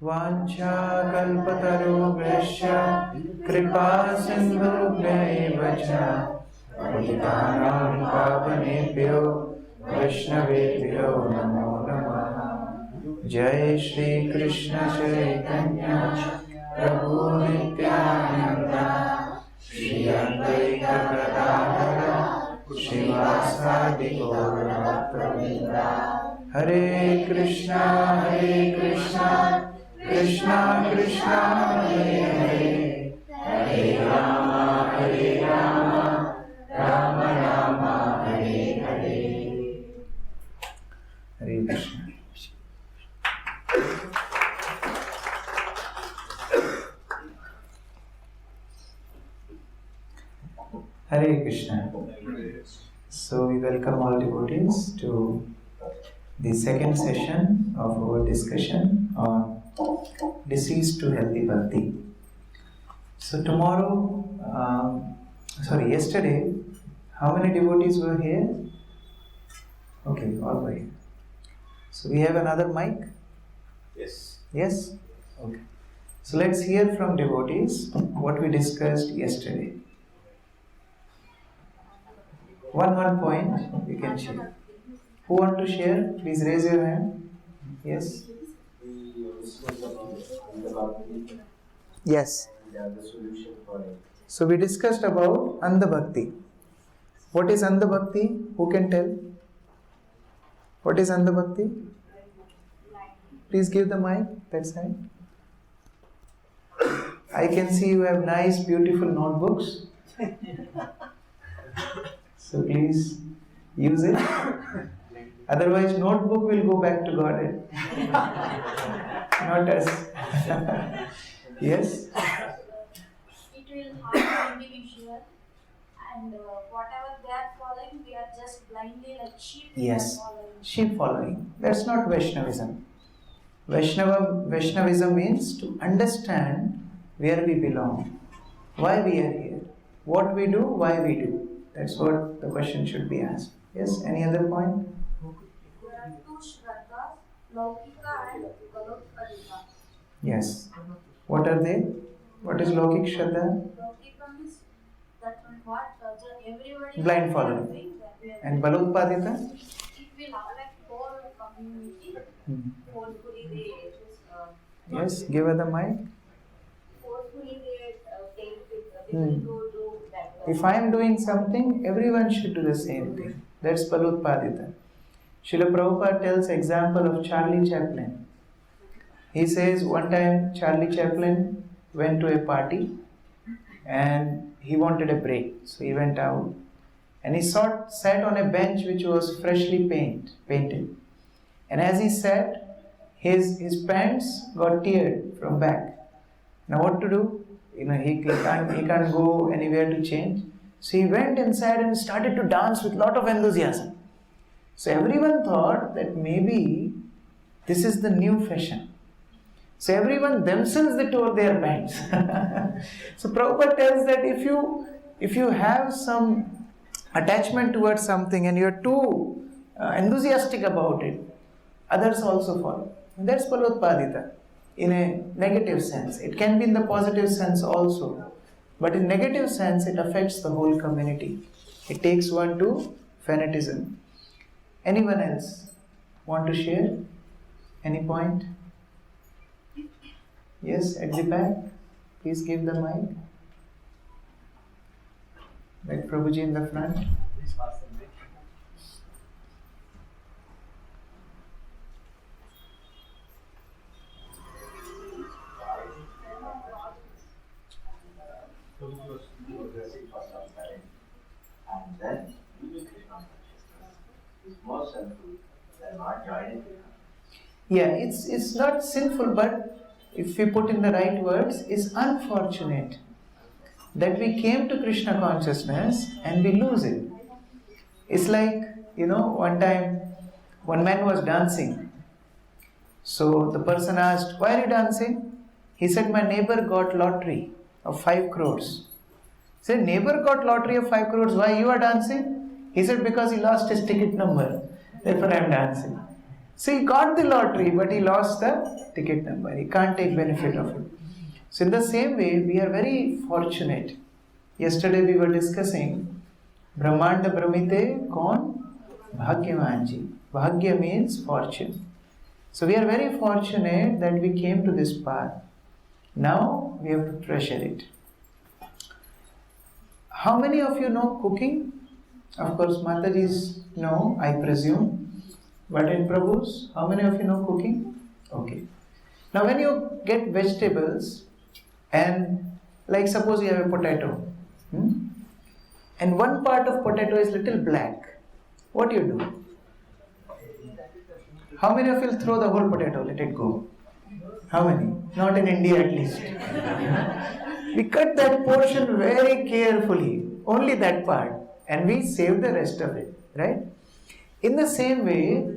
वाञ्छाकल्पतरुभ्यश्च कृपा सिन्धुभ्य एव च पतितानां पावनेभ्यो वैष्णवेभ्यो नमो नमः। जय श्री कृष्ण चैतन्य प्रभु नित्यानंद श्री अद्वैत गदाधर श्रीवासादि गौर भक्तवृंद। हरे कृष्णा कृष्णा कृष्णा हरे हरे, हरे राम राम राम हरे हरे। हरे Krishna. Hare Krishna. So we welcome all devotees to the second session of our discussion on disease to healthy bhakti. So yesterday, how many devotees were here? Okay, all were here. So we have another mic? Yes. Yes? Okay. So let's hear from devotees what we discussed yesterday. One point you can share. Who want to share? Please raise your hand. Yes. Yes. The solution for it. So we discussed about Andha Bhakti. What is Andha Bhakti? Who can tell? What is Andha Bhakti? Please give the mic that side. I can see you have nice, beautiful notebooks. So please use it. Otherwise, notebook will go back to Godhead, not us. Yes. It will harm the individual, and whatever they are following, we are just blindly like sheep. Yes. We are following. Sheep following. That's not Vaishnavism. Vaishnavism means to understand where we belong, why we are here, what we do, why we do. That's what the question should be asked. Yes, any other point? There are two Shraddhas, Laukika and Balokpadika. Yes. What are they? What is Lokik Shraddha? Laukika means that what everybody Blind is following. doing, that we are And Balotpadita? it will affect whole community. Forcefully they Yes, give her the mic. forcefully they take it, they will go do that. If I am doing something, everyone should do the same thing. That's Balotpadita. Srila Prabhupada tells example of Charlie Chaplin. He says one time Charlie Chaplin went to a party and he wanted a break. So he went out and he sat on a bench which was freshly painted. And as he sat, his pants got teared from back. Now what to do? He can't go anywhere to change. So he went inside and started to dance with lot of enthusiasm. So everyone thought that maybe this is the new fashion. So everyone themselves they tore their pants. So Prabhupada tells that if you have some attachment towards something and you are too enthusiastic about it, others also follow. And that's Balotpadita. In a negative sense. It can be in the positive sense also. But in negative sense, it affects the whole community. It takes one to fanatism. Anyone else want to share? Any point? Yes, at the back. Please give the mic. Like Prabhuji in the front. Please pass the mic. And then you will create consciousness. It's more sinful than not joining. Yeah, it's not sinful, but if we put in the right words, it's unfortunate that we came to Krishna consciousness and we lose it. It's like, one time one man was dancing. So the person asked, why are you dancing? He said, my neighbor got lottery of 5 crores. He said, neighbor got lottery of 5 crores, why you are dancing? He said, because he lost his ticket number, therefore I am dancing. So he got the lottery, but he lost the ticket number. He can't take benefit of it. So in the same way, we are very fortunate. Yesterday we were discussing Brahmanda Brahmite Kaun Bhagyavanji. Bhagya means fortune. So we are very fortunate that we came to this path. Now we have to treasure it. How many of you know cooking? Of course, Mataji's know, I presume. But in Prabhu's, how many of you know cooking? Okay. Now when you get vegetables and like suppose you have a potato and one part of potato is little black, what do you do? How many of you will throw the whole potato, let it go? How many? Not in India at least. We cut that portion very carefully, only that part, and we save the rest of it, right? In the same way,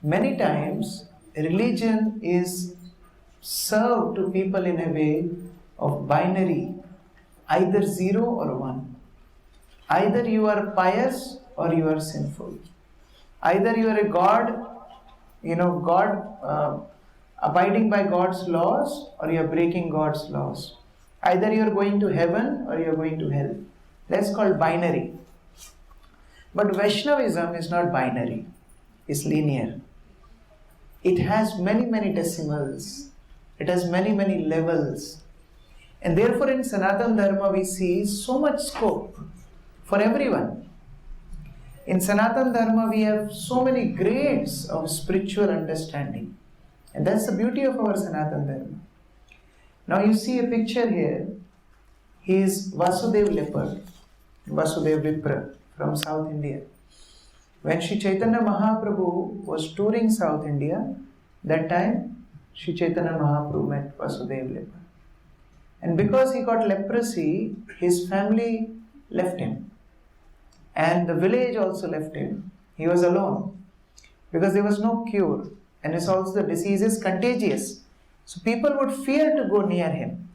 many times religion is served to people in a way of binary, either 0 or 1. Either you are pious or you are sinful. Either you are a God, abiding by God's laws, or you are breaking God's laws. Either you are going to heaven or you are going to hell. That's called binary. But Vaishnavism is not binary, it's linear. It has many, many decimals. It has many, many levels. And therefore in Sanatana Dharma we see so much scope for everyone. In Sanatana Dharma we have so many grades of spiritual understanding. And that's the beauty of our Sanatana Dharma. Now you see a picture here. He is Vasudev Leopard, Vasudev Vipra from South India. When Sri Chaitanya Mahaprabhu was touring South India, that time Sri Chaitanya Mahaprabhu met Vasudev Leopard. And because he got leprosy, his family left him. And the village also left him. He was alone because there was no cure. And it's also the disease is contagious. So people would fear to go near him.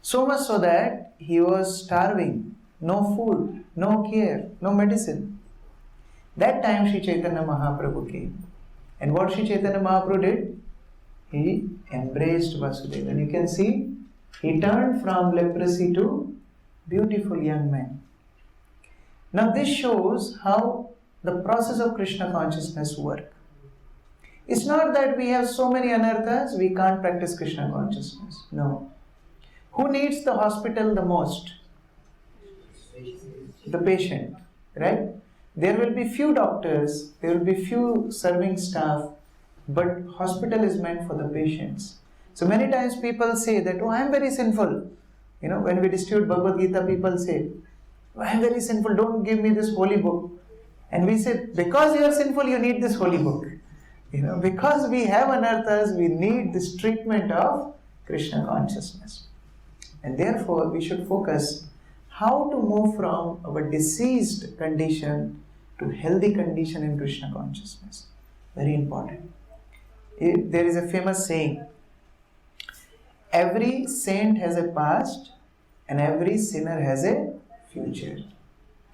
So much so that he was starving. No food, no care, no medicine. That time Sri Chaitanya Mahaprabhu came. And what Sri Chaitanya Mahaprabhu did? He embraced Vasudeva. And you can see, he turned from leprosy to beautiful young man. Now this shows how the process of Krishna consciousness works. It's not that we have so many anarthas, we can't practice Krishna consciousness. No. Who needs the hospital the most? The patient, right? There will be few doctors, there will be few serving staff, but hospital is meant for the patients. So many times people say that, oh, I am very sinful. When we distribute Bhagavad Gita, people say, oh, I am very sinful, don't give me this holy book. And we say, because you are sinful, you need this holy book. Because we have anarthas, we need this treatment of Krishna consciousness. And therefore, we should focus how to move from our diseased condition to healthy condition in Krishna consciousness. Very important. There is a famous saying, every saint has a past and every sinner has a future.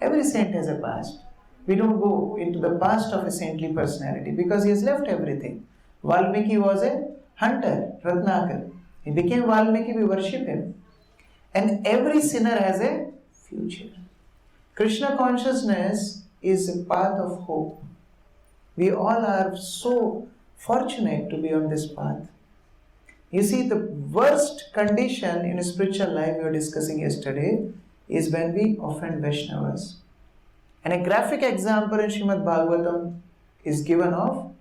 Every saint has a past. We don't go into the past of a saintly personality because he has left everything. Valmiki was a hunter, Ratnakar. He became Valmiki, we worship him. And every sinner has a future. Krishna consciousness is a path of hope. We all are so fortunate to be on this path. You see, the worst condition in a spiritual life we were discussing yesterday is when we offend Vaishnavas. And a graphic example in Srimad Bhagavatam is given of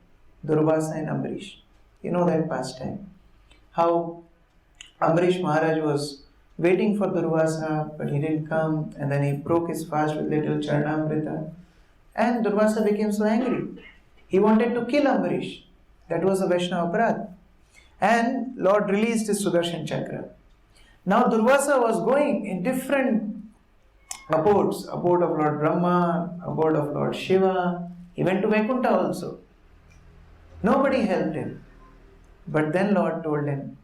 Durvasa and Ambarish. You know that pastime. How Ambarish Maharaj was waiting for Durvasa, but he didn't come, and then he broke his fast with little Charnamrita. And Durvasa became so angry. He wanted to kill Ambarish. That was a Vaishnava Aparadh. And Lord released his Sudarshan Chakra. Now Durvasa was going in different abodes, abode of Lord Brahma, abode of Lord Shiva. He went to Vaikuntha also. Nobody helped him. But then Lord told him,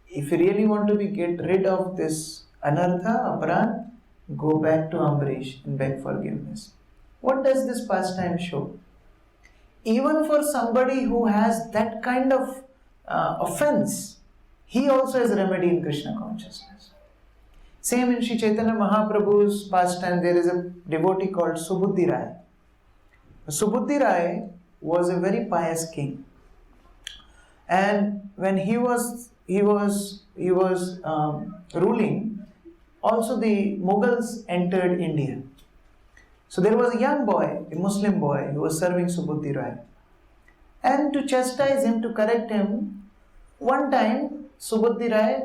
if you really want to get rid of this anartha, aparadh, go back to Ambarish and beg forgiveness. What does this pastime show? even for somebody who has that kind of offense, he also has remedy in Krishna consciousness. Same in Sri Chaitanya Mahaprabhu's pastime, there is a devotee called Subuddhi Rai. Subuddhi Rai was a very pious king, and when he was ruling, also the Mughals entered India. So there was a young boy, a Muslim boy, who was serving Subuddhi Rai. And to chastise him, to correct him, one time Subuddhi Rai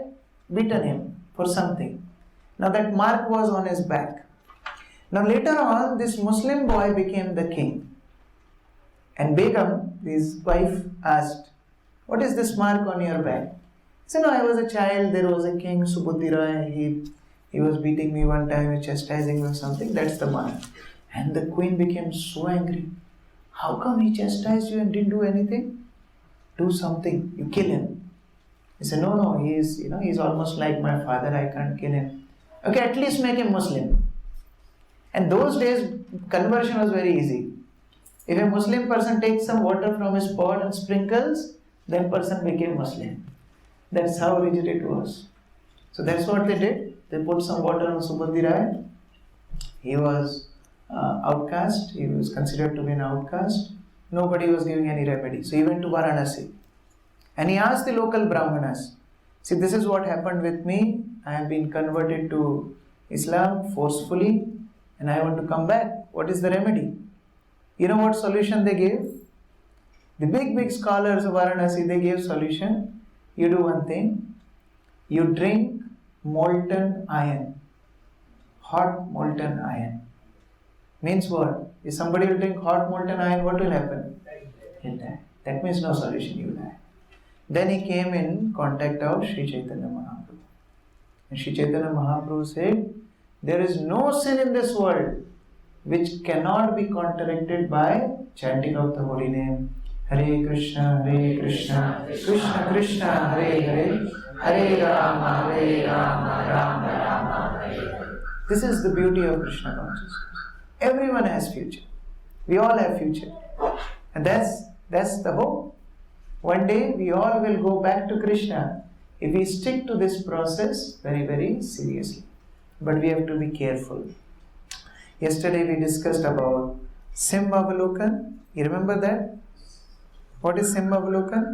beaten him for something. Now that mark was on his back. Now later on, this Muslim boy became the king. And Begum, his wife, asked, "What is this mark on your back?" He said, "No, I was a child, there was a king, Subuddhi Rai, he was beating me one time, chastising me or something, that's the mark." And the queen became so angry. "How come he chastised you and didn't do anything? Do something, you kill him." He said, "No, he's almost like my father, I can't kill him." "Okay, at least make him Muslim." And those days, conversion was very easy. If a Muslim person takes some water from his pot and sprinkles, that person became Muslim. That's how rigid it was. So that's what they did. They put some water on Subuddhi Rai. He was outcast. He was considered to be an outcast. Nobody was giving any remedy. So he went to Varanasi. And he asked the local Brahmanas, "See, this is what happened with me. I have been converted to Islam forcefully and I want to come back. What is the remedy?" You know what solution they gave? The big scholars of Varanasi, they gave solution. You do one thing. You drink molten iron. Hot molten iron. Means what? If somebody will drink hot molten iron, what will happen? He'll die. That means no solution, you die. Then he came in contact of Sri Chaitanya Mahaprabhu. And Sri Chaitanya Mahaprabhu said, "There is no sin in this world which cannot be counteracted by chanting of the holy name. Hare Krishna, Krishna Krishna, Hare Hare, Hare Rama, Rama Rama, Hare Hare." This is the beauty of Krishna consciousness. Everyone has future. We all have future. And that's the hope. One day we all will go back to Krishna if we stick to this process very, very seriously. But we have to be careful. Yesterday we discussed about Simbhavalokan. You remember that? What is Simbhavalokan?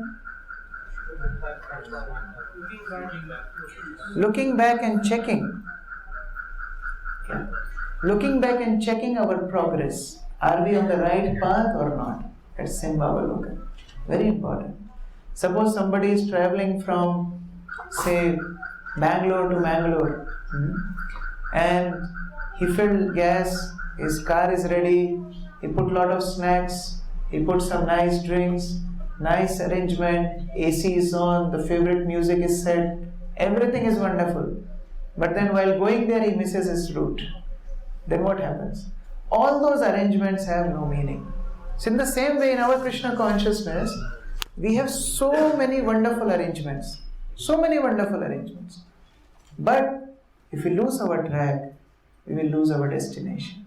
Looking back and checking. Yeah. Looking back and checking our progress. Are we on the right path or not? That's Simbhavalokan. Very important. Suppose somebody is traveling from, say, Bangalore to Mangalore, and he filled gas, his car is ready, he put a lot of snacks, he put some nice drinks, nice arrangement, AC is on, the favorite music is set, everything is wonderful. But then while going there, he misses his route. Then what happens? All those arrangements have no meaning. So in the same way, in our Krishna consciousness, we have so many wonderful arrangements. But if we lose our track, we will lose our destination.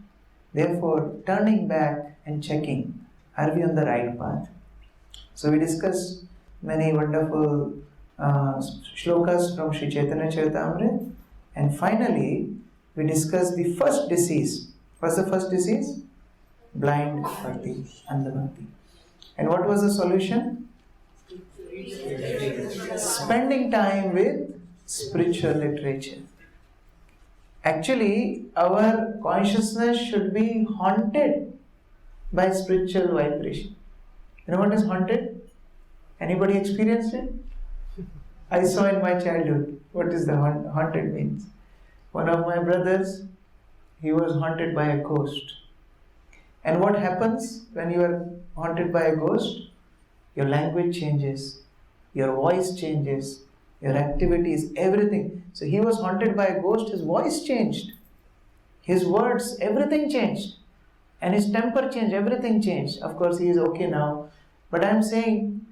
Therefore, turning back and checking, are we on the right path? So we discussed many wonderful shlokas from Sri Chaitanya Charitamrita, and finally we discussed the first disease. What's the first disease? Blind bhakti, andha bhakti. And what was the solution? Spending time with spiritual literature. Actually, our consciousness should be haunted by spiritual vibration. You know what is haunted? Anybody experienced it? I saw in my childhood. What is the haunted means? One of my brothers, he was haunted by a ghost. And what happens when you are haunted by a ghost? Your language changes, your voice changes, your activities, everything. So he was haunted by a ghost, his voice changed, his words, everything changed. And his temper changed, everything changed. Of course, he is okay now. But I am saying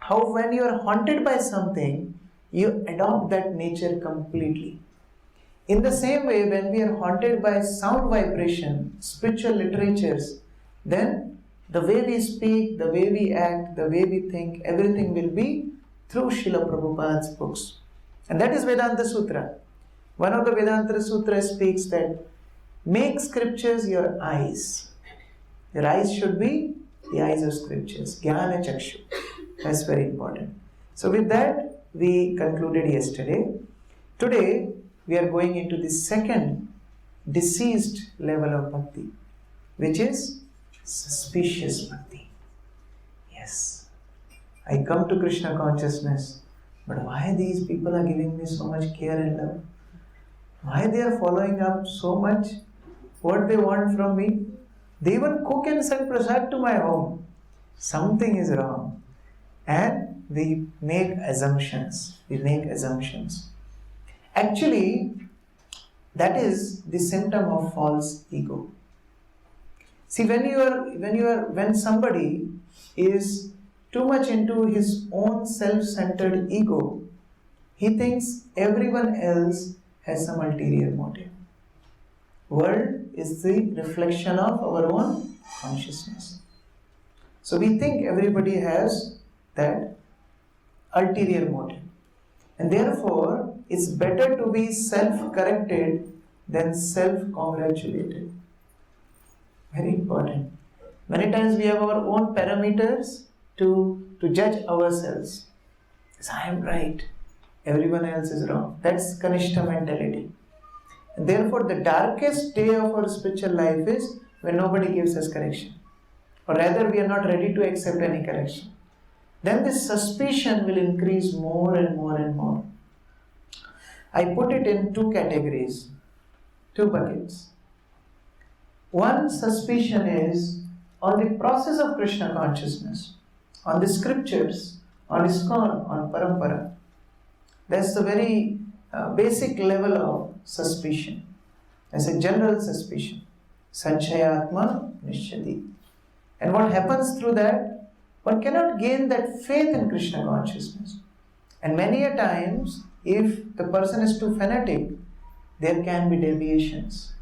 how when you are haunted by something, you adopt that nature completely. In the same way, when we are haunted by sound vibration, spiritual literatures, then The way we speak, the way we act, the way we think, everything will be through Srila Prabhupada's books. And that is Vedanta Sutra. One of the Vedanta Sutras speaks that make scriptures your eyes. Your eyes should be the eyes of scriptures. Jnana Chakshu. That's very important. So with that, we concluded yesterday. Today, we are going into the second deceased level of bhakti, which is suspicious bhakti. Yes, I come to Krishna consciousness, but why these people are giving me so much care and love? Why they are following up so much what they want from me? They even cook and send prasad to my home. Something is wrong. And we make assumptions. Actually, that is the symptom of false ego. See, when somebody is too much into his own self-centered ego, he thinks everyone else has some ulterior motive. World is the reflection of our own consciousness. So we think everybody has that ulterior motive. And therefore, it's better to be self-corrected than self-congratulated. Very important. Many times we have our own parameters to judge ourselves. Yes, I am right. Everyone else is wrong. That's Kanishta mentality. And therefore, the darkest day of our spiritual life is when nobody gives us correction. Or rather, we are not ready to accept any correction. Then this suspicion will increase more and more and more. I put it in two categories, two buckets. One suspicion is on the process of Krishna consciousness, on the scriptures, on ISKCON, on Parampara. That's the very basic level of suspicion. That's a general suspicion. Sanshayatma Nishyati. And what happens through that? One cannot gain that faith in Krishna consciousness. And many a times, if the person is too fanatic, there can be deviations.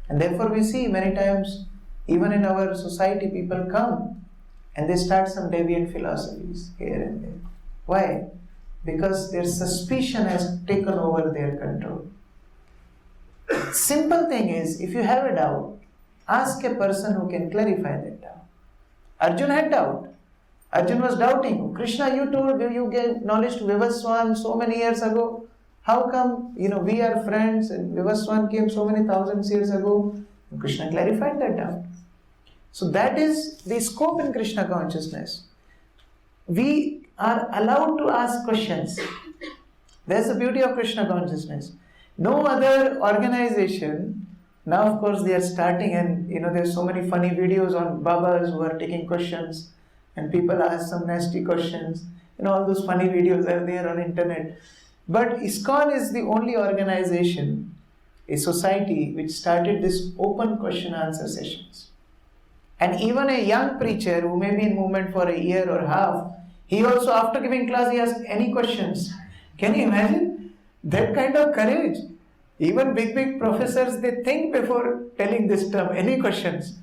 And therefore we see many times, even in our society, people come and they start some deviant philosophies here and there. Why? Because their suspicion has taken over their control. Simple thing is, if you have a doubt, ask a person who can clarify that doubt. Arjun had doubt. Arjun was doubting. Krishna, you told, you gave knowledge to Vivaswan so many years ago. How come, we are friends and Vivaswan came so many thousands years ago? And Krishna clarified that doubt. So that is the scope in Krishna consciousness. We are allowed to ask questions. That's the beauty of Krishna consciousness. No other organization, now of course they are starting and there's so many funny videos on Babas who are taking questions and people ask some nasty questions. All those funny videos are there on internet. But ISKCON is the only organization, a society which started this open question answer sessions. And even a young preacher who may be in movement for a year or half, he also after giving class he asks any questions. Can you imagine that kind of courage? Even big professors, they think before telling this term, any questions.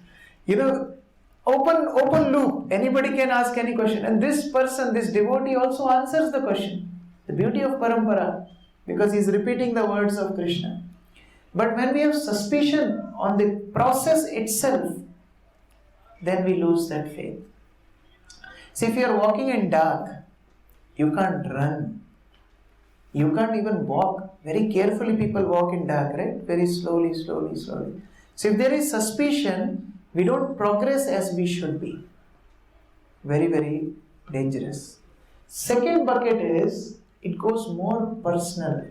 Open loop, anybody can ask any question. And this person, this devotee also answers the question. The beauty of Parampara, because he is repeating the words of Krishna. But when we have suspicion on the process itself, then we lose that faith. See, if you are walking in dark, you can't run. You can't even walk. Very carefully people walk in dark, right? Very slowly. So if there is suspicion, we don't progress as we should be. Very, very dangerous. Second bucket is, it goes more personal.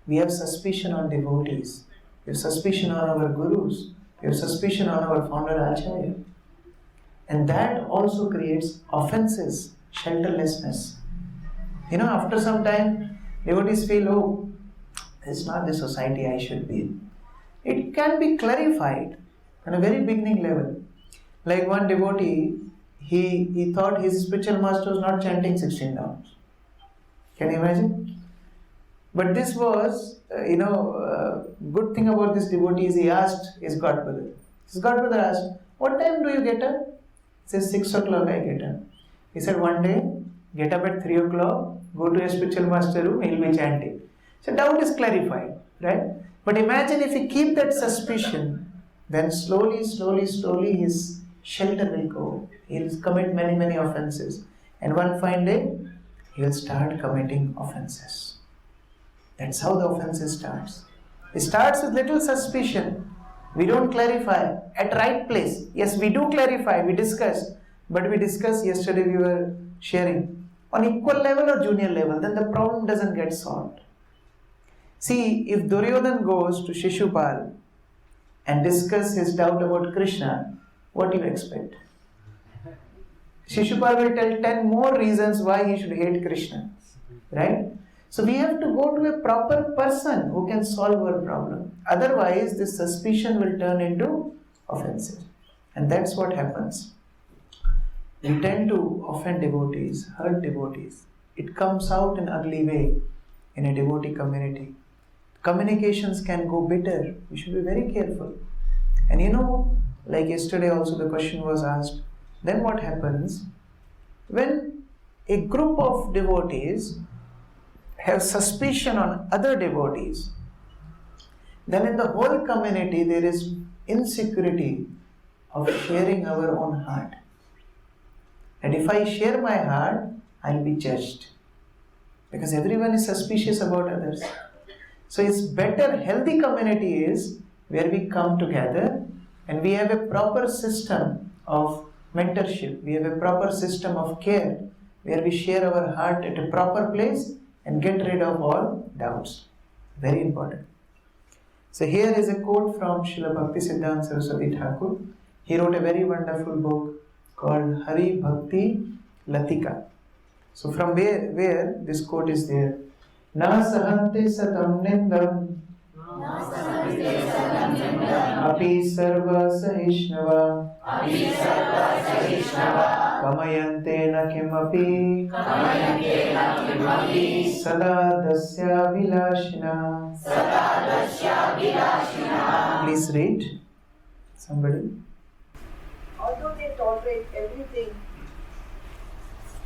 We have suspicion on devotees. We have suspicion on our gurus. We have suspicion on our founder Acharya. And that also creates offenses, shelterlessness. After some time, devotees feel, this is not the society I should be in. It can be clarified on a very beginning level. Like one devotee, he thought his spiritual master was not chanting 16 rounds. Can you imagine? But this was, good thing about this devotee is he asked his godbrother. His godbrother asked, What time do you get up? He says 6 o'clock I get up. He said one day, get up at 3 o'clock, go to a spiritual master room, he'll be chanting. So doubt is clarified, right? But imagine if he keep that suspicion, then slowly his shelter will go. He'll commit many offenses. And one fine day, he'll start committing offenses. That's how the offenses starts. It starts with little suspicion. We don't clarify at right place. Yes, we do clarify, we discuss. But we discussed yesterday, we were sharing on equal level or junior level, then the problem doesn't get solved. See, if Duryodhan goes to Shishupal and discuss his doubt about Krishna, what do you expect? Shishupal will tell 10 more reasons why he should hate Krishna, right? So we have to go to a proper person who can solve our problem. Otherwise, this suspicion will turn into offenses. And that's what happens. We tend to offend devotees, hurt devotees. It comes out in ugly way in a devotee community. Communications can go bitter. We should be very careful. And like yesterday also the question was asked, then what happens when a group of devotees have suspicion on other devotees? Then in the whole community there is insecurity of sharing our own heart. And if I share my heart, I'll be judged. Because everyone is suspicious about others. So it's better, healthy community is where we come together and we have a proper system of mentorship. We have a proper system of care where we share our heart at a proper place and get rid of all doubts. Very important. So here is a quote from Srila Bhaktisiddhanta Saraswati Thakur. He wrote a very wonderful book called Hari Bhakti Latika. So from where this quote is there. Na sahante satam nindam api sarva sahishnava kamayante na kimapi sada dasya vilashina. Please read. Somebody. Although they tolerate everything,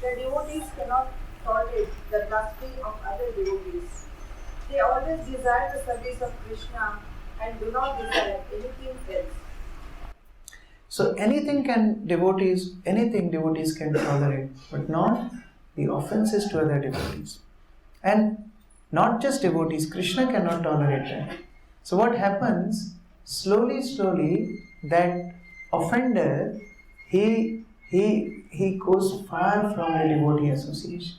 the devotees cannot tolerate the dusting of other devotees. They always desire the service of Krishna and do not desire anything else. So anything devotees can tolerate, but not the offenses to other devotees. And not just devotees, Krishna cannot tolerate that. So what happens, slowly, that offender, he goes far from the devotee association.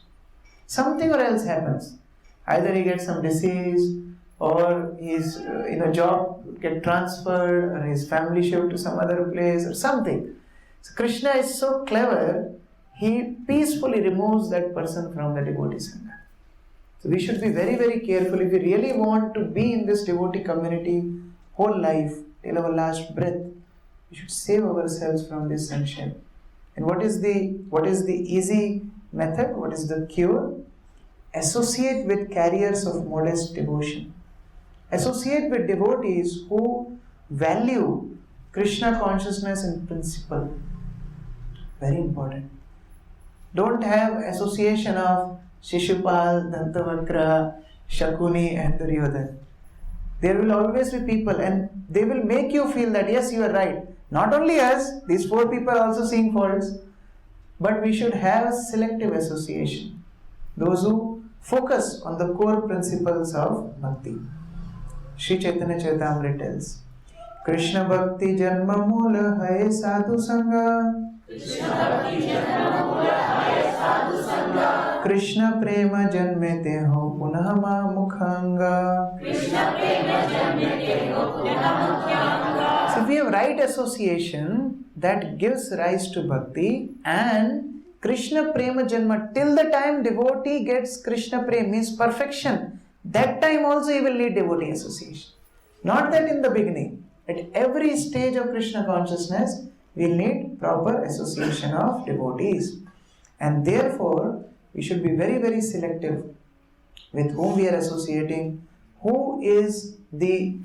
Something or else happens. Either he gets some disease, or his job get transferred, or his family shift to some other place, or something. So Krishna is so clever, he peacefully removes that person from the devotee sangha. So we should be very, very careful if we really want to be in this devotee community whole life, till our last breath. We should save ourselves from this sunshine. And what is the easy method? What is the cure? Associate with carriers of modest devotion. Associate with devotees who value Krishna consciousness in principle. Very important. Don't have association of Shishupal, Dantavakra, Shakuni and Duryodhan. There will always be people and they will make you feel that yes, you are right. Not only us, these 4 people are also seeing faults, but we should have selective association. Those who focus on the core principles of bhakti. Sri Chaitanya Charitamrita tells, Krishna Bhakti Janma Mula Hai Sadhu Sangha Krishna Prema Janmete Ho Punah Ma Mukhanga. So if we have right association, that gives rise to bhakti, and Krishna Prema Janma, till the time devotee gets Krishna Prema, means perfection, that time also he will need devotee association. Not that in the beginning. At every stage of Krishna consciousness, we will need proper association of devotees. And therefore, we should be very, very selective with whom we are associating, who is the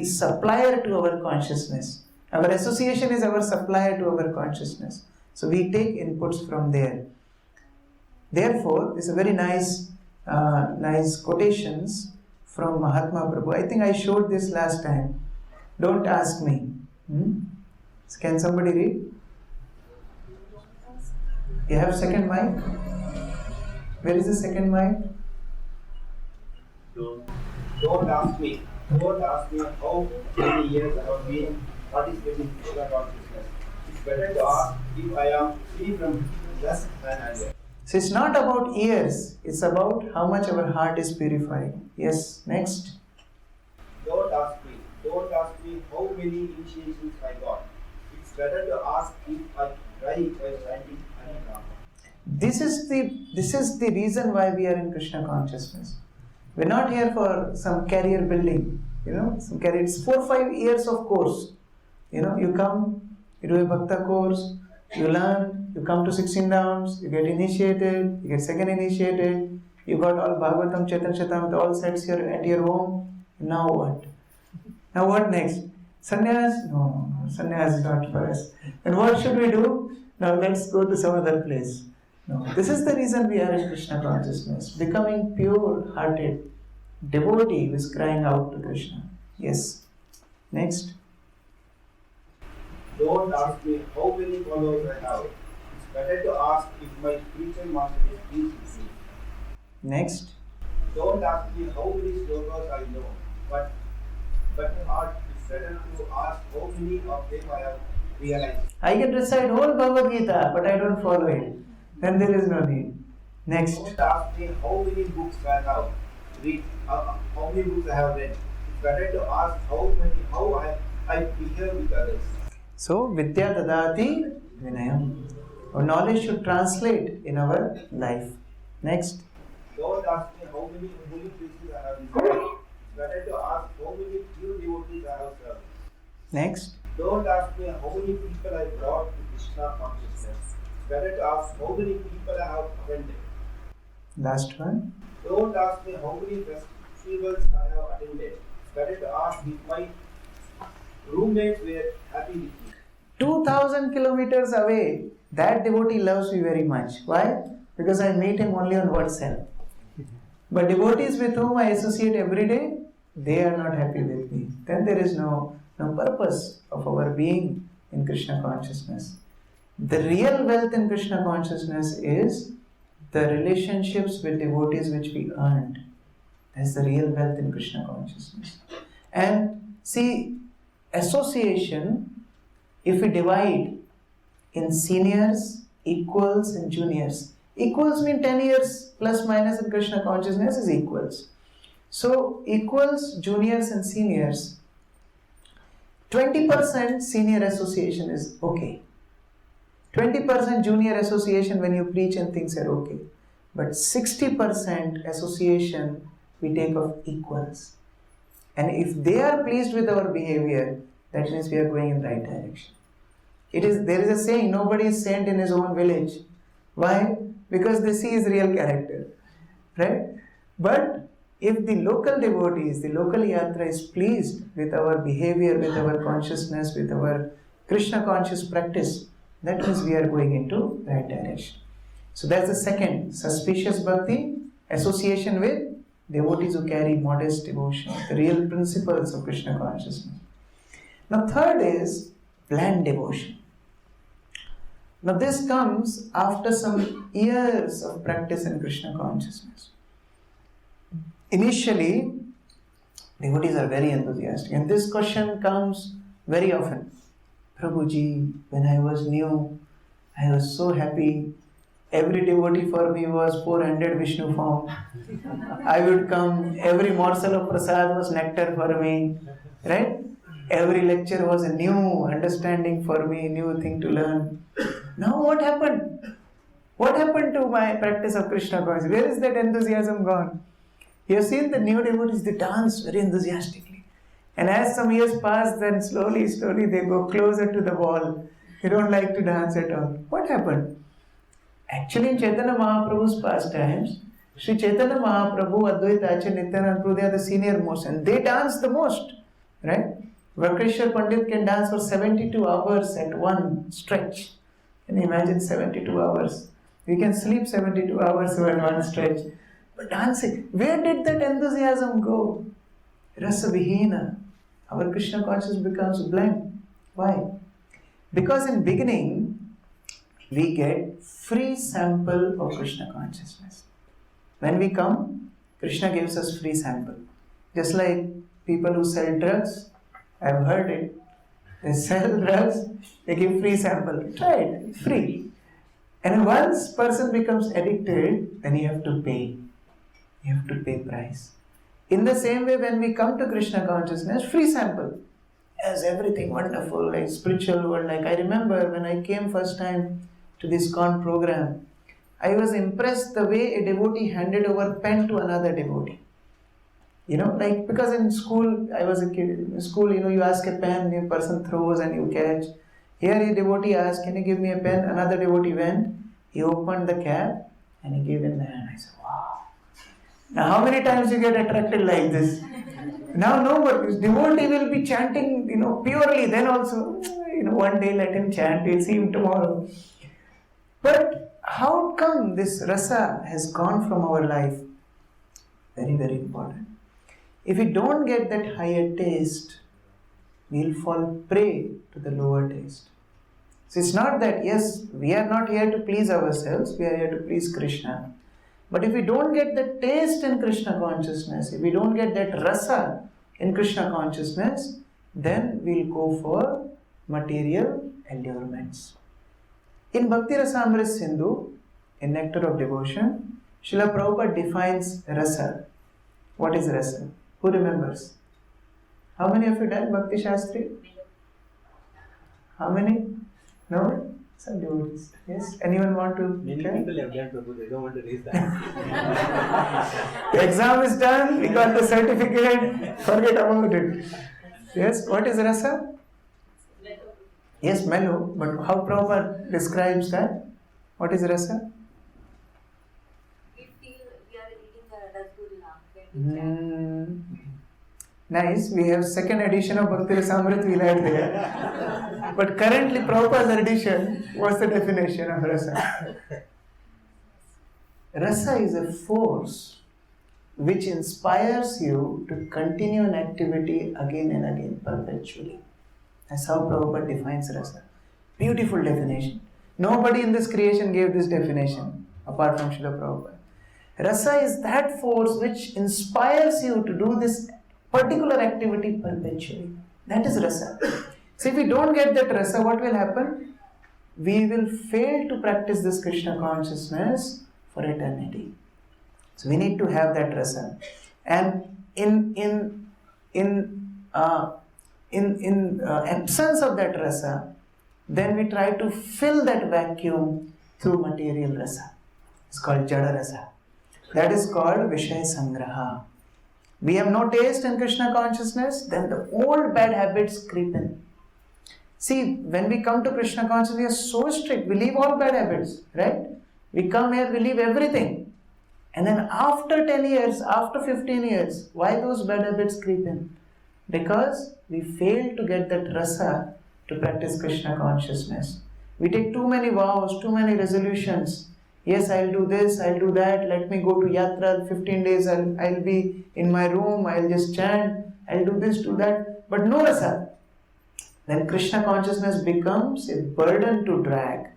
supplier to our consciousness, Our association is our supplier to our consciousness. So we take inputs from there. Therefore, this is a very nice quotations from Mahatma Prabhu. I think I showed this last time. Don't ask me. Can somebody read? You have second mic? Where is the second mic? Don't ask me how many years I have been participating in Krishna consciousness. It's better to ask if I am free from lust and anger. So it's not about years, it's about how much our heart is purified. Yes, next. Don't ask me how many initiations I got. It's better to ask if I try while chanting Harinama. This is the reason why we are in Krishna consciousness. We're not here for some career building, some career. It's 4-5 years of course. You come, you do a Bhakta course, you learn, you come to 16 Dhams, you get initiated, you get second initiated, you got all Bhagavatam, Chaitanya Charitamrita, all sets here at your home. Now what? Now what next? Sannyas? No, sannyas is not for us. And what should we do? Now let's go to some other place. No, this is the reason we are in Krishna consciousness, becoming pure-hearted devotee who is crying out to Krishna. Yes. Next. Don't ask me how many followers I have. It's better to ask if my spiritual master is pleased with me. Next. Don't ask me how many slokas I know, but it's better to ask how many of them I have realized. I can recite whole Bhagavad Gita, but I don't follow it. Then there is no need. Next. Don't ask me how many books I have read, how many books I have read. It's better to ask how I behave with others. So, Vidya Dadati Vinayam. Our knowledge should translate in our life. Next. Don't ask me how many holy places I have visited. It's better to ask how many pure devotees I have served. Next. Don't ask me how many people I brought to Krishna consciousness. It's better to ask how many people I have offended. Last one. Don't ask me how many festivals I have attended. It's better to ask if my roommates were happy with me. 2000 kilometers away, that devotee loves me very much. Why? Because I meet him only on WhatsApp. But devotees with whom I associate every day, they are not happy with me. Then there is no purpose of our being in Krishna consciousness. The real wealth in Krishna consciousness is the relationships with devotees which we earned. That's the real wealth in Krishna consciousness. And see, association, if we divide in seniors, equals and juniors. Equals mean 10 years plus minus in Krishna consciousness is equals. So equals, juniors and seniors. 20% senior association is okay. 20% junior association when you preach and things are okay. But 60% association we take of equals. And if they are pleased with our behavior, that means we are going in the right direction. There is a saying, nobody is saint in his own village. Why? Because they see his real character. Right? But if the local devotees, the local yatra is pleased with our behavior, with our consciousness, with our Krishna conscious practice, that means we are going into the right direction. So that's the second, suspicious bhakti, association with devotees who carry modest devotion, the real principles of Krishna consciousness. Now third is planned devotion. Now this comes after some years of practice in Krishna consciousness. Initially, devotees are very enthusiastic, and this question comes very often. Prabhuji, when I was new, I was so happy. Every devotee for me was 400 Vishnu form. I would come, every morsel of prasad was nectar for me, right? Every lecture was a new understanding for me, new thing to learn. Now what happened? What happened to my practice of Krishna consciousness? Where is that enthusiasm gone? You have seen the new devotees, they dance very enthusiastically. And as some years pass, then slowly they go closer to the wall. They don't like to dance at all. What happened? Actually, in Chaitanya Mahaprabhu's pastimes, Sri Chaitanya Mahaprabhu, Advaita Acharya, Nityananda Prabhu, they are the senior most and they dance the most, right? Vakreshwar Pandit can dance for 72 hours at one stretch. Can you imagine 72 hours? We can sleep 72 hours in one stretch. But dancing, where did that enthusiasm go? Rasa Vihina. Our Krishna consciousness becomes blank. Why? Because in beginning, we get free sample of Krishna consciousness. When we come, Krishna gives us free sample. Just like people who sell drugs, I've heard it. They sell drugs, they give free sample. Try it, free. And once person becomes addicted, then you have to pay. You have to pay price. In the same way, when we come to Krishna consciousness, free sample. As everything wonderful, like spiritual world. Like I remember when I came first time to this ISKCON program, I was impressed the way a devotee handed over pen to another devotee. You know, like because in school, I was a kid, in school, you ask a pen, a person throws and you catch. Here a devotee asked, can you give me a pen? Another devotee went, he opened the cap and he gave in the hand. I said, wow. Now how many times you get attracted like this? Now no more, devotee will be chanting, purely, then also, one day let him chant, we'll see him tomorrow. But how come this rasa has gone from our life? Very, very important. If we don't get that higher taste, we'll fall prey to the lower taste. So it's not that, yes, we are not here to please ourselves, we are here to please Krishna. But if we don't get the taste in Krishna consciousness, if we don't get that rasa in Krishna consciousness, then we'll go for material allurements. In Bhakti Rasamrita Sindhu, in Nectar of Devotion, Srila Prabhupada defines rasa. What is rasa? Who remembers? How many of you done Bhakti Shastri? How many? No? Some devotees. Yes? Anyone want to? Many tell? people have done Prabhu, they don't want to raise that. The exam is done, we got the certificate, forget about it. Yes? What is rasa? Yes, mellow, but how Prabhupada describes that? What is rasa? We feel we are eating a rasgulla when we chant. Nice, we have second edition of Bhakti Rasamrita we'll add there. But currently Prabhupada's edition, what's the definition of rasa? Rasa is a force which inspires you to continue an activity again and again perpetually. That's how Prabhupada defines rasa. Beautiful definition. Nobody in this creation gave this definition apart from Srila Prabhupada. Rasa is that force which inspires you to do this particular activity perpetually. That is rasa. So if we don't get that rasa, what will happen? We will fail to practice this Krishna consciousness for eternity. So we need to have that rasa. And in absence of that rasa, then we try to fill that vacuum through material rasa. It's called Jada rasa. That is called Vishaya Sangraha. We have no taste in Krishna consciousness, then the old bad habits creep in. See, when we come to Krishna consciousness, we are so strict, we leave all bad habits, right? We come here, we leave everything. And then after 10 years, after 15 years, why those bad habits creep in? Because we fail to get that rasa to practice Krishna consciousness. We take too many vows, too many resolutions. Yes, I'll do this, I'll do that, let me go to yatra, 15 days I'll be in my room, I'll just chant, I'll do this, do that, but no rasa. Then Krishna consciousness becomes a burden to drag.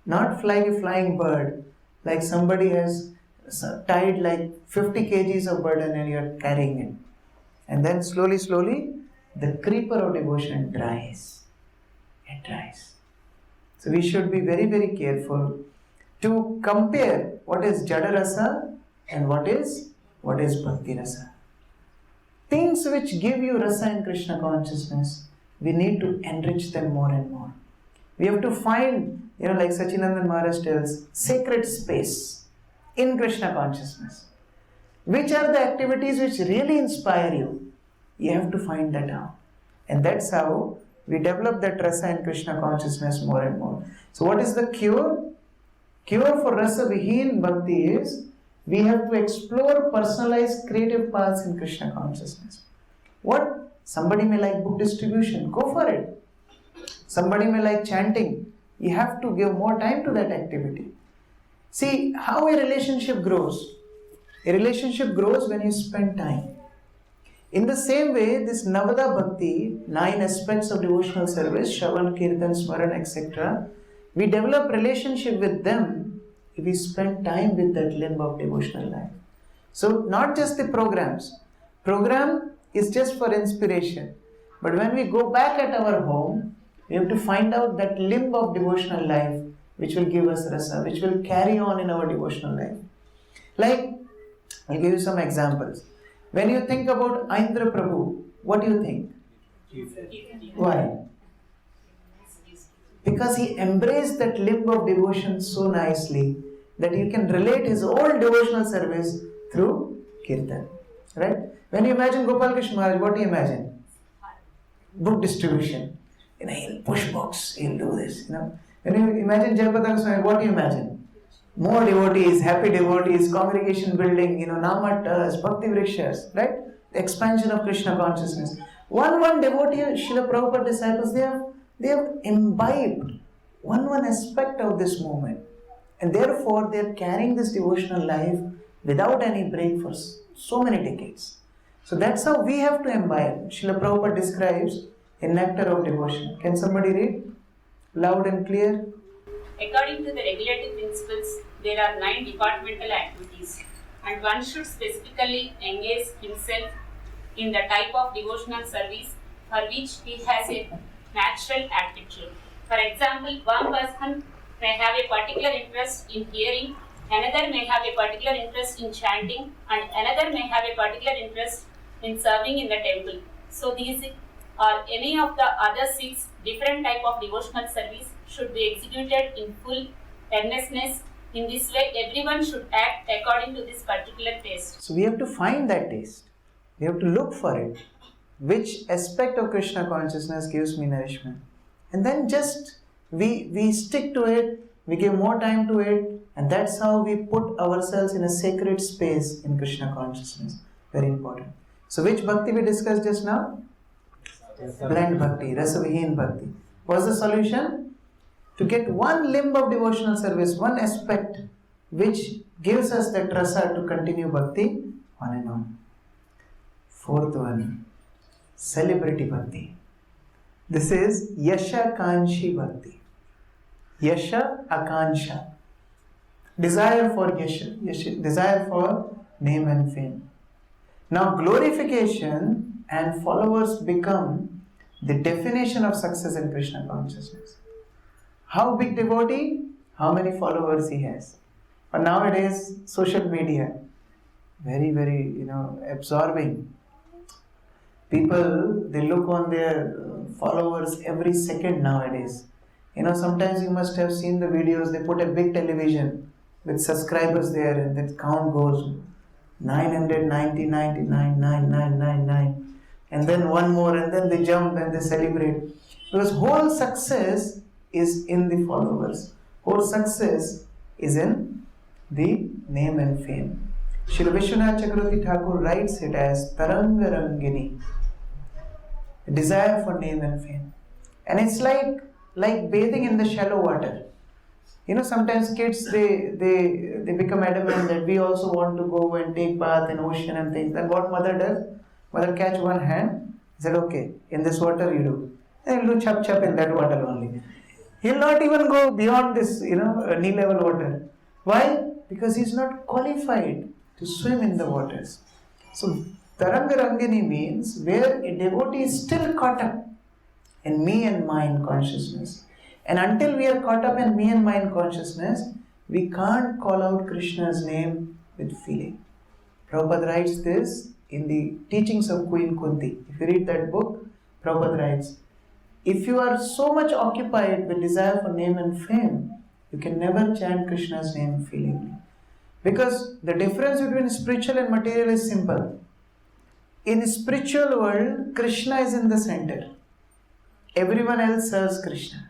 Not like a flying bird, like somebody has tied like 50 kgs of burden and you're carrying it. And then slowly, the creeper of devotion dries. It dries. So we should be very, very careful to compare what is Jada rasa and what is Bhakti rasa. Things which give you rasa in Krishna consciousness, we need to enrich them more and more. We have to find, like Sachinandan Maharaj tells, sacred space in Krishna consciousness. Which are the activities which really inspire you? You have to find that out. And that's how we develop that rasa in Krishna consciousness more and more. So what is the cure? Cure for rasa vihin bhakti is we have to explore personalized creative paths in Krishna consciousness. What Somebody may like book distribution, go for it. Somebody may like chanting. You have to give more time to that activity. See how a relationship grows. A relationship grows when you spend time. In the same way, this Navada Bhakti, 9 aspects of devotional service, Shravan, Kirtan, Smaran, etc., we develop relationship with them if we spend time with that limb of devotional life. So, not just the programs. Program is just for inspiration. But when we go back at our home, we have to find out that limb of devotional life which will give us rasa, which will carry on in our devotional life. Like, I'll give you some examples. When you think about Aindra Prabhu, what do you think? Why? Because he embraced that limb of devotion so nicely that you can relate his whole devotional service through Kirtan. Right? When you imagine Gopal Krishna Maharaj, what do you imagine? Book distribution. He'll push books, he'll do this. When you imagine Jayapataka Swami, what do you imagine? More devotees, happy devotees, congregation building, namatas, bhakti vrikshas, right? The expansion of Krishna consciousness. One devotee, Srila Prabhupada disciples, they have imbibed one aspect of this movement. And therefore, they are carrying this devotional life without any break for so many decades. So that's how we have to imbibe. Srila Prabhupada describes a nectar of devotion. Can somebody read? Loud and clear. According to the regulative principles, there are 9 departmental activities, and one should specifically engage himself in the type of devotional service for which he has a natural aptitude. For example, one person may have a particular interest in hearing, another may have a particular interest in chanting, and another may have a particular interest in serving in the temple. So these or any of the other 6 different type of devotional service should be executed in full earnestness. In this way, everyone should act according to this particular taste. So we have to find that taste. We have to look for it. Which aspect of Krishna consciousness gives me nourishment? And then just we stick to it, we give more time to it, and that's how we put ourselves in a sacred space in Krishna consciousness. Very important. So which bhakti we discussed just now? Blend bhakti, rasavihin bhakti. What's the solution? To get one limb of devotional service, one aspect which gives us that rasa to continue bhakti on and on. 4th one, celebrity bhakti. This is Yasha Kanshi bhakti. Yasha Akansha. Desire for Yasha, desire for name and fame. Now glorification and followers become the definition of success in Krishna consciousness. How big devotee? How many followers he has. But nowadays, social media, very, very, absorbing. People, they look on their followers every second nowadays. Sometimes you must have seen the videos, they put a big television with subscribers there and that count goes 999,999,999. And then one more, and then they jump and they celebrate. Because whole success is in the followers. Whole success is in the name and fame. Srila Vishwanath Chakravarti Thakur writes it as Taranga Rangini. Desire for name and fame. And it's like bathing in the shallow water. Sometimes kids, they become adamant that we also want to go and take bath in ocean and things. Then what mother does? Mother catch one hand, said, okay, in this water you do. And he'll do chap in that water only. He'll not even go beyond this, knee level water. Why? Because he's not qualified to swim in the waters. So, Taranga Rangini means where a devotee is still caught up in me and mind consciousness. And until we are caught up in me and mind consciousness, we can't call out Krishna's name with feeling. Prabhupada writes this in the teachings of Queen Kunti. If you read that book, Prabhupada writes, if you are so much occupied with desire for name and fame, you can never chant Krishna's name feelingly. Because the difference between spiritual and material is simple. In the spiritual world, Krishna is in the center. Everyone else serves Krishna.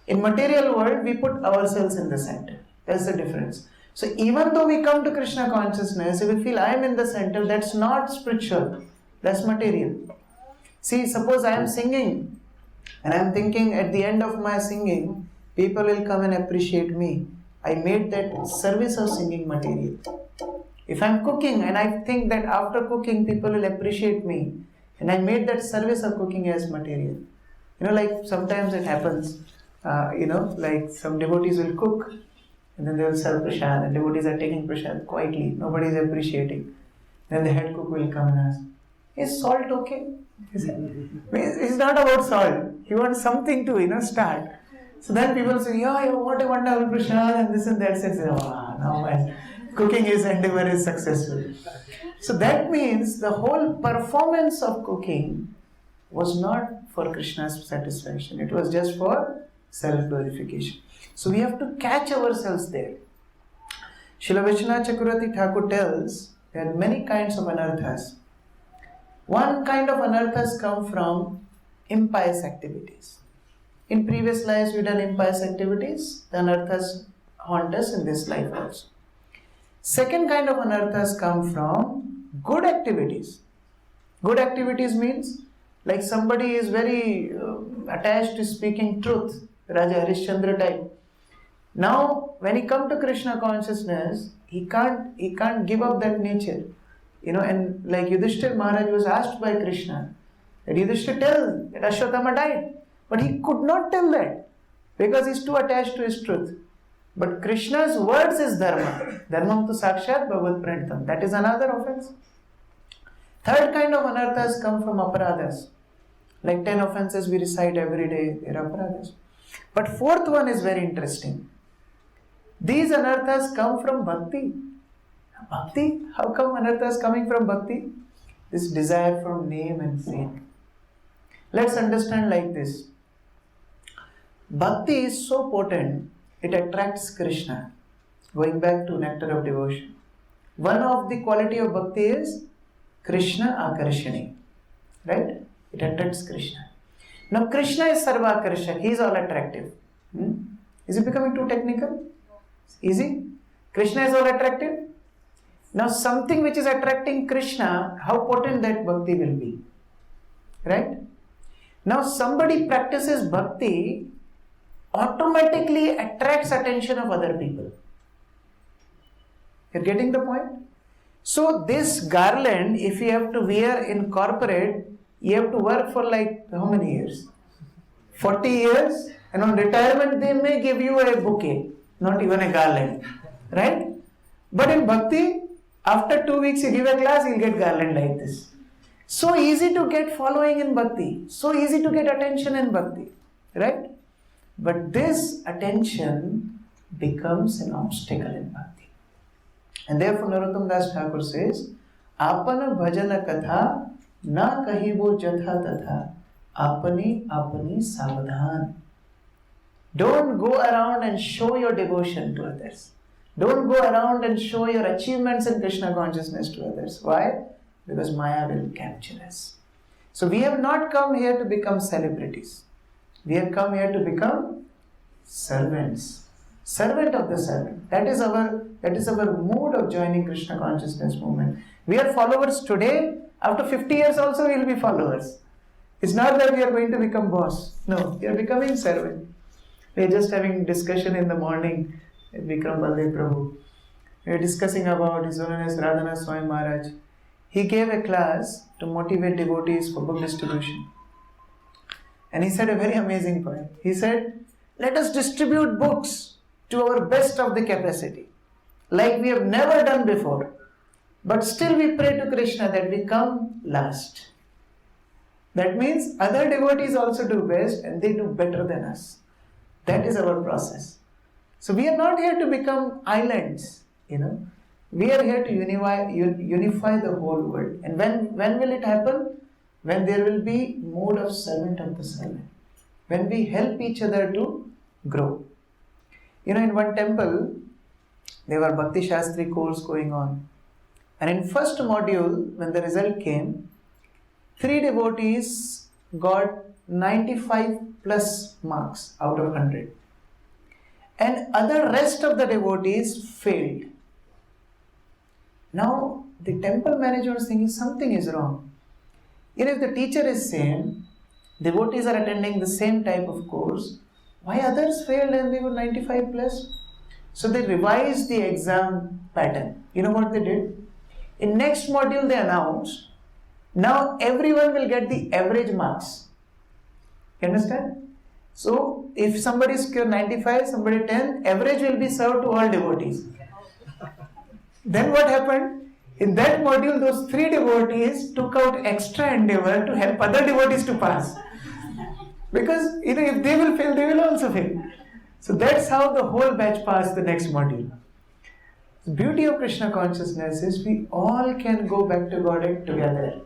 In material world, we put ourselves in the center. That's the difference. So even though we come to Krishna consciousness, if we feel I am in the center, that's not spiritual. That's material. See, suppose I am singing and I am thinking at the end of my singing, people will come and appreciate me. I made that service of singing material. If I am cooking and I think that after cooking people will appreciate me, and I made that service of cooking as material. Like sometimes it happens, like some devotees will cook and then they will serve prasad, and devotees are taking prasad quietly, nobody is appreciating. Then the head cook will come and ask, is salt okay? It's not about salt. He wants something to, start. So then people say, yeah, what a wonderful prasad, and this and that. Says, now my cooking endeavor is successful. So that means the whole performance of cooking was not for Krishna's satisfaction. It was just for self-glorification. So we have to catch ourselves there. Srila Vishwanath Chakravarti Thakur tells there are many kinds of anarthas. One kind of anarthas come from impious activities. In previous lives we done impious activities, the anarthas haunt us in this life also. Second kind of anarthas come from good activities. Good activities means like somebody is very attached to speaking truth, Raja Harishchandra type. Now when he come to Krishna consciousness, he can't give up that nature. And like Yudhishthir Maharaj was asked by Krishna that Yudhishthir tell that Ashwatthama died. But he could not tell that because he's too attached to his truth. But Krishna's words is dharma. Dharmam tu sakshat bhavad pranitam. That is another offense. Third kind of anarthas come from aparadhas. Like 10 offenses we recite every day, they are aparadhas. But fourth one is very interesting. These anarthas come from bhakti. Bhakti? How come anarthas coming from bhakti? This desire for name and fame. Let's understand like this. Bhakti is so potent, it attracts Krishna. Going back to nectar of devotion. One of the quality of bhakti is Krishna Akarshani. Right? It attracts Krishna. Now Krishna is Sarva Akarshak. He is all attractive. Is it becoming too technical? Easy? Krishna is all attractive. Now something which is attracting Krishna, how potent that bhakti will be. Right? Now somebody practices bhakti, automatically attracts attention of other people. You're getting the point? So this garland, if you have to wear in corporate, you have to work for like how many years? 40 years, and on retirement they may give you a bouquet, not even a garland. Right? But in bhakti, after 2 weeks you give a class, you'll get garland like this. So easy to get following in bhakti. So easy to get attention in bhakti. Right? But this attention becomes an obstacle in bhakti. And therefore Narottam Das Thakur says, Apana bhajana katha na kahibo jatha tatha apani savadhan. Don't go around and show your devotion to others. Don't go around and show your achievements in Krishna consciousness to others. Why? Because Maya will capture us. So we have not come here to become celebrities. We have come here to become servants. Servant of the servant. That is our mood of joining Krishna consciousness movement. We are followers today. After 50 years also we will be followers. It's not that we are going to become boss. No, we are becoming servant. We are just having discussion in the morning with Vikram Baldev Prabhu. We are discussing about His Holiness Radhanath Swami Maharaj. He gave a class to motivate devotees for book distribution. And he said a very amazing point. He said, let us distribute books to our best of the capacity, like we have never done before. But still we pray to Krishna that we come last. That means other devotees also do best and they do better than us. That is our process. So we are not here to become islands, We are here to unify the whole world. And when will it happen? When there will be mode of servant of the servant. When we help each other to grow. In one temple, there were Bhakti Shastri course going on. And in first module, when the result came, 3 devotees got 95 plus marks out of 100. And other rest of the devotees failed. Now, the temple manager was thinking something is wrong. If the teacher is same, devotees are attending the same type of course, why others failed and they were 95 plus? So they revised the exam pattern. You know what they did? In next module they announced, now everyone will get the average marks. You understand? So if somebody scored 95, somebody 10, average will be served to all devotees. Then what happened? In that module, those 3 devotees took out extra endeavor to help other devotees to pass. Because if they will fail, they will also fail. So that's how the whole batch passed the next module. The beauty of Krishna consciousness is we all can go back to Godhead together.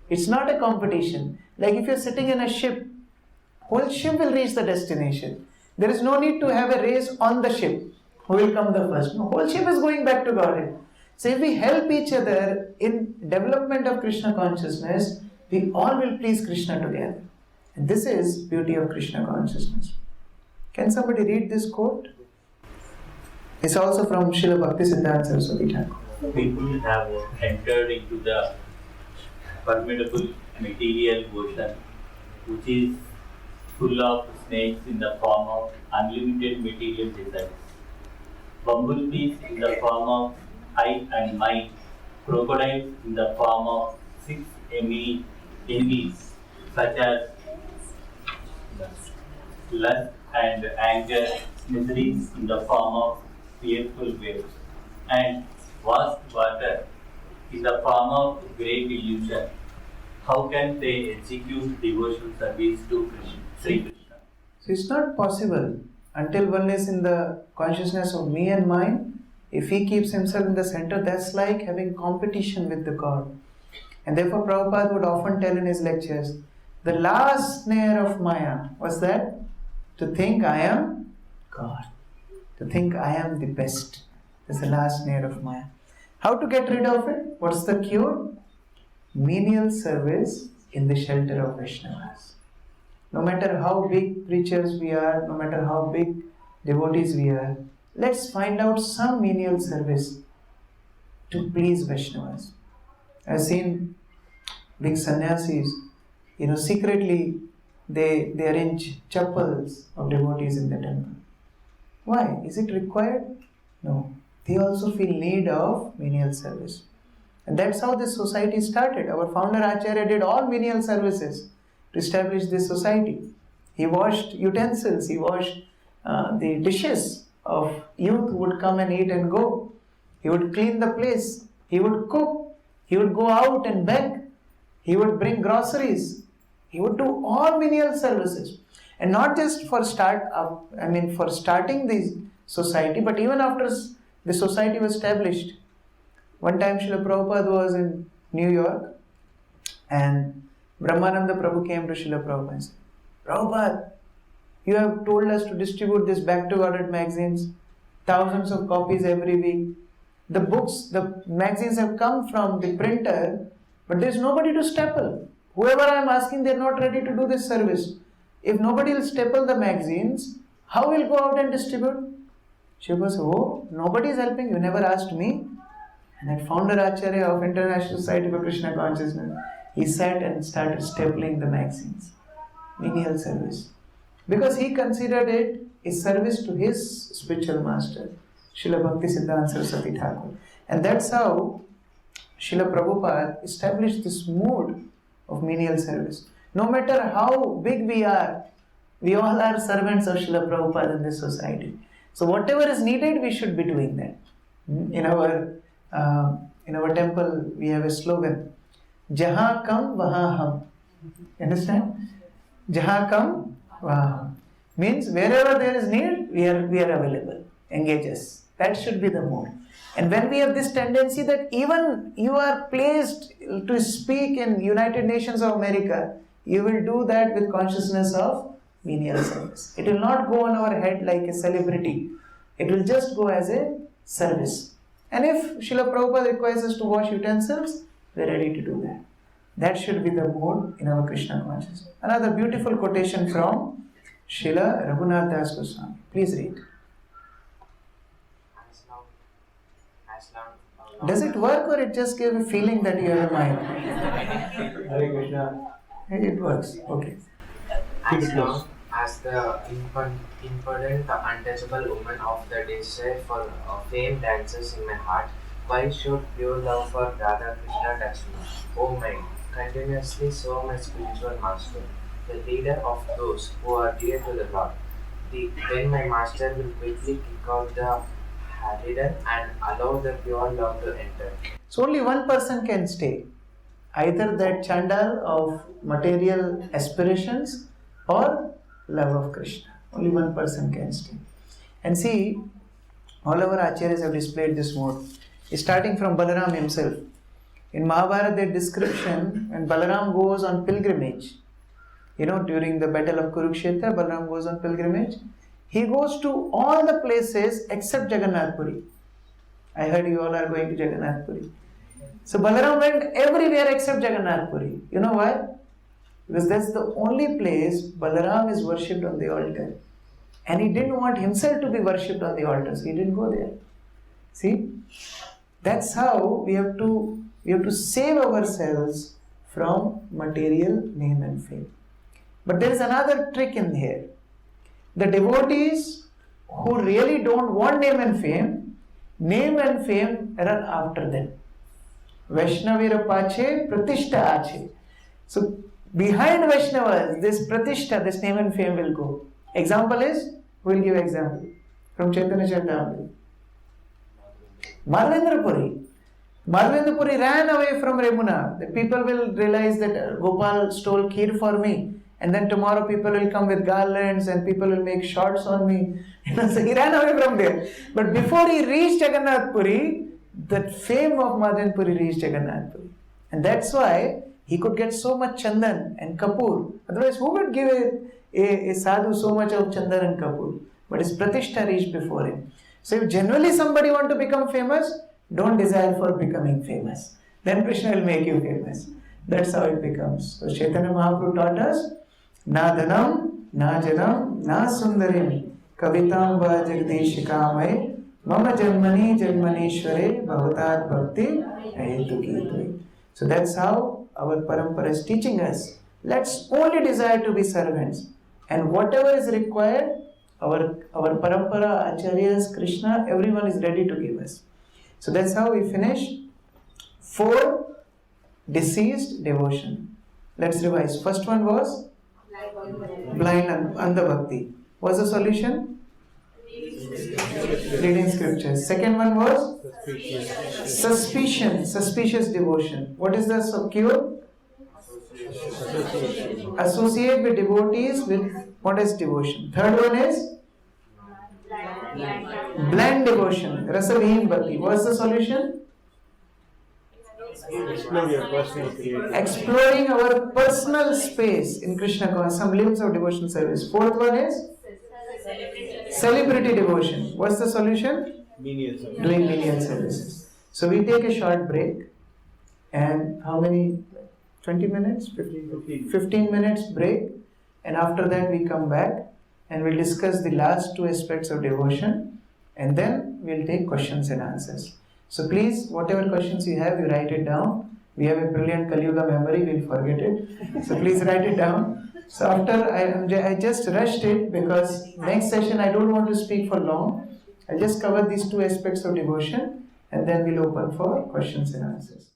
It's not a competition. Like if you're sitting in a ship, whole ship will reach the destination. There is no need to have a race on the ship. Who will come the first? No, whole ship is going back to Godhead. So if we help each other in development of Krishna consciousness, we all will please Krishna together. And this is beauty of Krishna consciousness. Can somebody read this quote? It's also from Srila Bhaktisiddhanta Saraswati Thakur. People have entered into the formidable material ocean, which is full of snakes in the form of unlimited material desires, bumblebees in the form of I and mine, crocodiles in the form of 6 enemies, such as lust and anger, miseries in the form of fearful waves, and vast water in the form of great illusion. How can they execute devotional service to Krishna, Sri Krishna? So it's not possible until one is in the consciousness of me and mine. If he keeps himself in the center, that's like having competition with the God. And therefore Prabhupada would often tell in his lectures, the last snare of Maya was that to think I am God, to think I am the best. That's the last snare of Maya. How to get rid of it? What's the cure? Menial service in the shelter of Vaishnavas. No matter how big preachers we are, no matter how big devotees we are, let's find out some menial service to please Vaishnavas. I've seen big sannyasis, secretly they arrange chapels of devotees in the temple. Why? Is it required? No. They also feel need of menial service. And that's how this society started. Our founder Acharya did all menial services to establish this society. He washed utensils, he washed the dishes of youth who would come and eat and go. He would clean the place, he would cook, he would go out and beg, he would bring groceries, he would do all menial services. And not just for starting the society, but even after the society was established. One time Srila Prabhupada was in New York and Brahmananda Prabhu came to Srila Prabhupada and said, Prabhupada, you have told us to distribute this Back to Godhead magazines, thousands of copies every week. The books, the magazines have come from the printer, but there is nobody to staple. Whoever I am asking, they are not ready to do this service. If nobody will staple the magazines, how will go out and distribute? Shiva said, oh, nobody is helping, you never asked me. And that founder Acharya of International Society for Krishna Consciousness, he sat and started stapling the magazines. Menial service. Because he considered it a service to his spiritual master, Srila Bhaktisiddhanta Saraswati Thakur. And that's how Srila Prabhupada established this mode of menial service. No matter how big we all are servants of Srila Prabhupada in this society. So whatever is needed, we should be doing that. In our temple, we have a slogan, Jahan kam, wahan hum. Understand? Jahan kam, wahan hum. Means wherever there is need, we are available. Engage us. That should be the mode. And when we have this tendency that even you are placed to speak in United Nations of America, you will do that with consciousness of menial service. It will not go on our head like a celebrity. It will just go as a service. And if Srila Prabhupada requires us to wash utensils, we are ready to do that. That should be the mode in our Krishna consciousness. Another beautiful quotation from Srila Raghunath Das Goswami. Please read. As as long. Does it work or it just gives a feeling that you have a mind? Hare Krishna. It works. Okay. As long as the impudent, untouchable woman of the desire for fame dances in my heart, why should pure love for Radha Krishna touch me? Oh my, continuously so my spiritual master, the leader of those who are dear to the Lord. Then my master will quickly kick out the harridan and allow the pure love to enter. So only one person can stay. Either that chandal of material aspirations or love of Krishna. Only one person can stay. And see, all our acharyas have displayed this mode. Starting from Balaram himself. In Mahabharata, their description, when Balaram goes on pilgrimage, during the battle of Kurukshetra, Balaram goes on pilgrimage. He goes to all the places except Jagannath Puri. I heard you all are going to Jagannath Puri. So Balaram went everywhere except Jagannath Puri. You know why? Because that's the only place Balaram is worshipped on the altar. And he didn't want himself to be worshipped on the altar, so he didn't go there. See? That's how we have to save ourselves from material name and fame. But there is another trick in here. The devotees who really don't want name and fame run after them. Vaishnavira pache, pratishtha ache. So behind Vaishnavas, this pratishtha, this name and fame will go. Example is, we will give example from Chaitanya Charitamrita. Madhavendra Puri ran away from Remuna. The people will realize that Gopal stole kheer for me. And then tomorrow people will come with garlands and people will make shorts on me. So he ran away from there. But before he reached Jagannath Puri, the fame of Madhavendra Puri reached Jagannath Puri. And that's why he could get so much chandan and kapoor. Otherwise, who would give a sadhu so much of chandan and kapoor? But his pratishtha reached before him. So if generally somebody want to become famous, don't desire for becoming famous. Then Krishna will make you famous. That's how it becomes. So Chaitanya Mahaprabhu taught us, Na dhanam, na janam, na sundarim, kavitam va jagdishikamai, mama janmani janmanishware, bhavatat bhakti, ahetukitve. So that's how our parampara is teaching us. Let's only desire to be servants. And whatever is required, our parampara, acharyas, Krishna, everyone is ready to give us. So that's how we finish 4 deceased devotion. Let's revise. First one was blind andha bhakti. What's the solution? Reading scriptures. Second one was suspicious devotion. What is the cure? Associate with devotees with modest devotion. Third one is blind devotion. Rasabhim bhakti. What's the solution? Explore your personal creativity. Exploring our personal space in Krishna consciousness, some limits of devotion service. Fourth one is celebrity devotion. What's the solution? Menial service. Doing menial services. So we take a short break, and how many? 20 minutes? 15 minutes break, and after that we come back and we'll discuss the last 2 aspects of devotion, and then we'll take questions and answers. So please, whatever questions you have, you write it down. We have a brilliant Kali Yuga memory, we'll forget it. So please write it down. So after, I just rushed it because next session I don't want to speak for long. I'll just cover these 2 aspects of devotion and then we'll open for questions and answers.